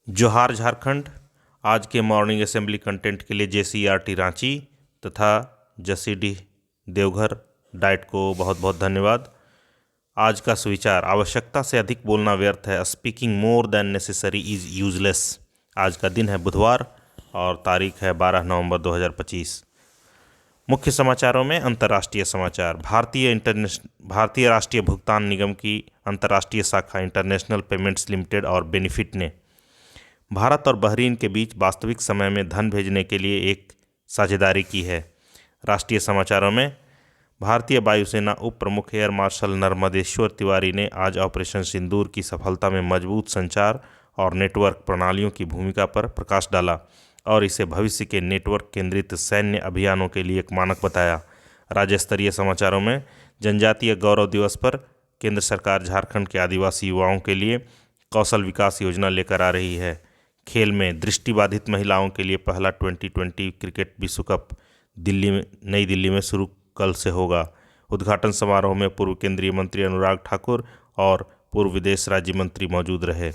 जोहार झारखंड। आज के मॉर्निंग असेंबली कंटेंट के लिए JCERT रांची तथा जसीडीह देवघर डाइट को बहुत बहुत धन्यवाद। आज का सुविचार, आवश्यकता से अधिक बोलना व्यर्थ है, speaking more than necessary is useless. आज का दिन है बुधवार और तारीख है 12 नवंबर 2025। मुख्य समाचारों में अंतर्राष्ट्रीय समाचार। भारतीय राष्ट्रीय भुगतान निगम की अंतर्राष्ट्रीय शाखा इंटरनेशनल पेमेंट्स लिमिटेड और बेनिफिट ने भारत और बहरीन के बीच वास्तविक समय में धन भेजने के लिए एक साझेदारी की है। राष्ट्रीय समाचारों में भारतीय वायुसेना उप प्रमुख एयर मार्शल नर्मदेश्वर तिवारी ने आज ऑपरेशन सिंदूर की सफलता में मजबूत संचार और नेटवर्क प्रणालियों की भूमिका पर प्रकाश डाला और इसे भविष्य के नेटवर्क केंद्रित सैन्य अभियानों के लिए एक मानक बताया। राज्य स्तरीय समाचारों में जनजातीय गौरव दिवस पर केंद्र सरकार झारखंड के आदिवासी युवाओं के लिए कौशल विकास योजना लेकर आ रही है। खेल में दृष्टिबाधित महिलाओं के लिए पहला 2020 क्रिकेट विश्व कप नई दिल्ली में शुरू कल से होगा। उद्घाटन समारोह में पूर्व केंद्रीय मंत्री अनुराग ठाकुर और पूर्व विदेश राज्य मंत्री मौजूद रहे।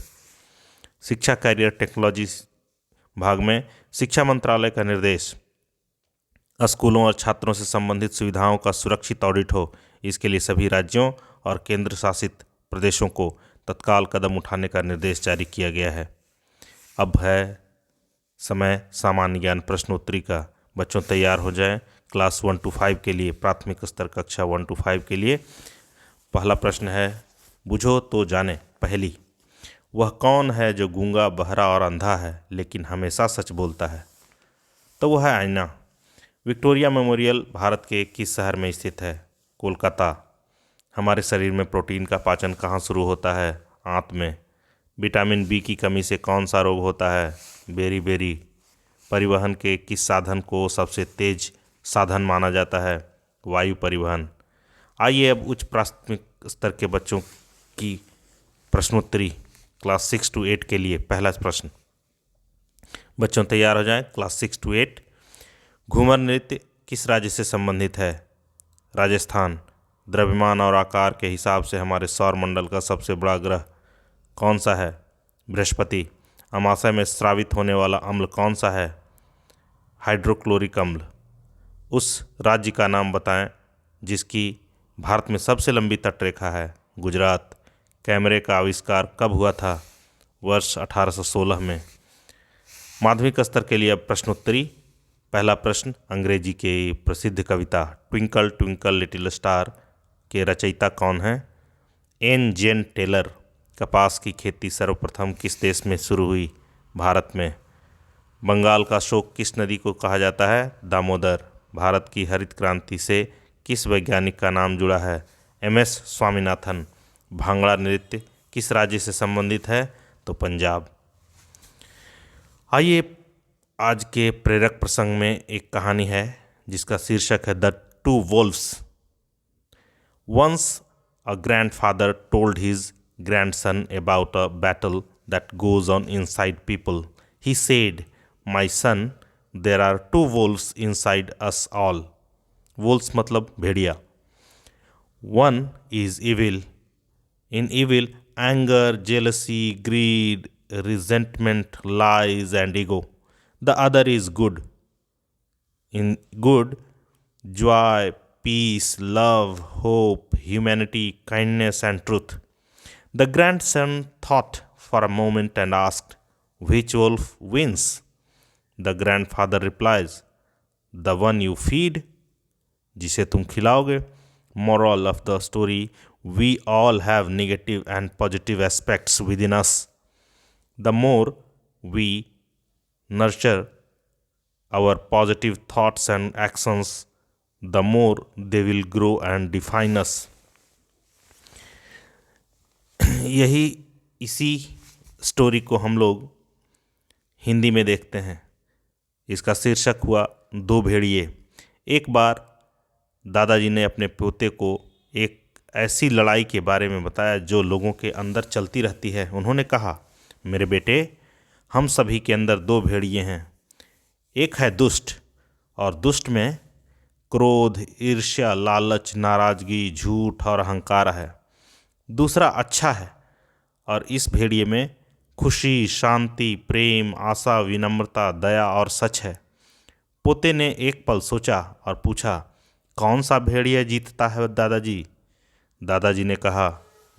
शिक्षा कैरियर टेक्नोलॉजी भाग में शिक्षा मंत्रालय का निर्देश, स्कूलों और छात्रों से संबंधित सुविधाओं का सुरक्षित ऑडिट हो, इसके लिए सभी राज्यों और केंद्र शासित प्रदेशों को तत्काल कदम उठाने का निर्देश जारी किया गया है। अब है समय सामान्य ज्ञान प्रश्नोत्तरी का। बच्चों तैयार हो जाएं। क्लास 1 to 5 के लिए, प्राथमिक स्तर कक्षा 1 to 5 के लिए पहला प्रश्न है, बुझो तो जाने। पहली, वह कौन है जो गूंगा, बहरा और अंधा है लेकिन हमेशा सच बोलता है? तो वह है आईना। विक्टोरिया मेमोरियल भारत के किस शहर में स्थित है? कोलकाता। हमारे शरीर में प्रोटीन का पाचन कहाँ शुरू होता है? आंत में। विटामिन बी की कमी से कौन सा रोग होता है? बेरी। परिवहन के किस साधन को सबसे तेज साधन माना जाता है? वायु परिवहन। आइए अब उच्च प्राथमिक स्तर के बच्चों की प्रश्नोत्तरी क्लास 6 to 8 के लिए। पहला प्रश्न, बच्चों तैयार हो जाएं। क्लास 6 to 8, घूमर नृत्य किस राज्य से संबंधित है? राजस्थान। द्रव्यमान और आकार के हिसाब से हमारे सौर मंडल का सबसे बड़ा ग्रह कौन सा है? बृहस्पति। अमाशय में स्रावित होने वाला अम्ल कौन सा है? हाइड्रोक्लोरिक अम्ल। उस राज्य का नाम बताएं जिसकी भारत में सबसे लंबी तटरेखा है? गुजरात। कैमरे का आविष्कार कब हुआ था? वर्ष 1816 में। माध्यमिक स्तर के लिए अब प्रश्नोत्तरी। पहला प्रश्न, अंग्रेजी के प्रसिद्ध कविता ट्विंकल ट्विंकल लिटिल स्टार के रचयिता कौन हैं? एन जेन टेलर। कपास की खेती सर्वप्रथम किस देश में शुरू हुई? भारत में। बंगाल का शोक किस नदी को कहा जाता है? दामोदर। भारत की हरित क्रांति से किस वैज्ञानिक का नाम जुड़ा है? MS स्वामीनाथन। भांगड़ा नृत्य किस राज्य से संबंधित है? तो पंजाब। आइए आज के प्रेरक प्रसंग में एक कहानी है जिसका शीर्षक है the two wolves. Once a grandfather told his grandson about a battle that goes on inside people. He said, "My son, there are two wolves inside us all." Wolves मतलब भेड़िया। One is evil. In evil, anger, jealousy, greed, resentment, lies, and ego. The other is good. In good, joy, peace, love, hope, humanity, kindness, and truth. The grandson thought for a moment and asked, "Which wolf wins?" The grandfather replies, "The one you feed." जिसे तुम खिलाओगे। Moral of the story: we all have negative and positive aspects within us. The more we nurture our positive thoughts and actions, the more they will grow and define us. इसी story को हम लोग हिंदी में देखते हैं। इसका शीर्षक हुआ दो भेड़िए। एक बार दादाजी ने अपने पोते को एक ऐसी लड़ाई के बारे में बताया जो लोगों के अंदर चलती रहती है। उन्होंने कहा, मेरे बेटे, हम सभी के अंदर दो भेड़िए हैं। एक है दुष्ट, और दुष्ट में क्रोध, ईर्ष्या, लालच, नाराजगी, झूठ और अहंकार है। दूसरा अच्छा है, और इस भेड़िए में खुशी, शांति, प्रेम, आशा, विनम्रता, दया और सच है। पोते ने एक पल सोचा और पूछा, कौन सा भेड़िया जीतता है दादाजी? दादाजी ने कहा।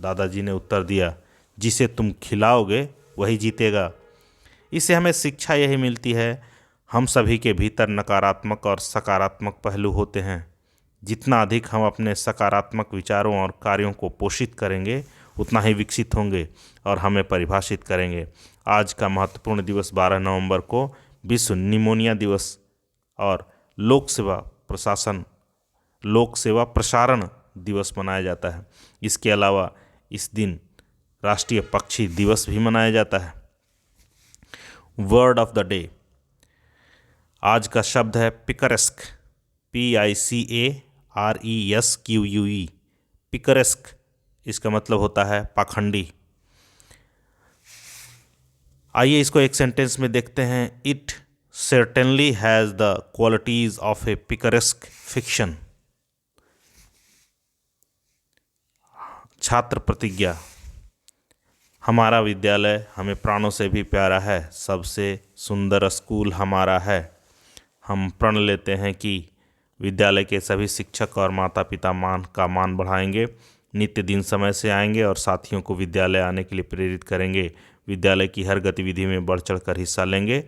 दादाजी ने उत्तर दिया, जिसे तुम खिलाओगे वही जीतेगा। इससे हमें शिक्षा यही मिलती है, हम सभी के भीतर नकारात्मक और सकारात्मक पहलू होते हैं। जितना अधिक हम अपने सकारात्मक विचारों और कार्यों को पोषित करेंगे उतना ही विकसित होंगे और हमें परिभाषित करेंगे। आज का महत्वपूर्ण दिवस 12 नवंबर को विश्व निमोनिया दिवस और लोक सेवा प्रसारण दिवस मनाया जाता है। इसके अलावा इस दिन राष्ट्रीय पक्षी दिवस भी मनाया जाता है। वर्ड ऑफ द डे, आज का शब्द है पिकरेस्क, PICARESQUE। पिकरेस्क, इसका मतलब होता है पाखंडी। आइए इसको एक सेंटेंस में देखते हैं। It certainly has the qualities of a picaresque fiction। छात्र प्रतिज्ञा, हमारा विद्यालय हमें प्राणों से भी प्यारा है, सबसे सुंदर स्कूल हमारा है। हम प्रण लेते हैं कि विद्यालय के सभी शिक्षक और माता पिता मान बढ़ाएंगे, नित्य दिन समय से आएंगे और साथियों को विद्यालय आने के लिए प्रेरित करेंगे। विद्यालय की हर गतिविधि में बढ़ चढ़ कर हिस्सा लेंगे।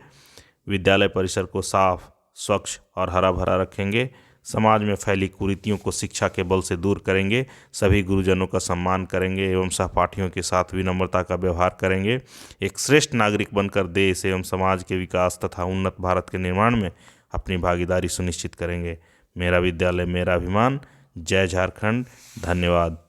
विद्यालय परिसर को साफ, स्वच्छ और हरा भरा रखेंगे। समाज में फैली कुरीतियों को शिक्षा के बल से दूर करेंगे। सभी गुरुजनों का सम्मान करेंगे एवं सहपाठियों के साथ विनम्रता का व्यवहार करेंगे। एक श्रेष्ठ नागरिक बनकर देश एवं समाज के विकास तथा उन्नत भारत के निर्माण में अपनी भागीदारी सुनिश्चित करेंगे। मेरा विद्यालय मेरा अभिमान। जय झारखंड। धन्यवाद।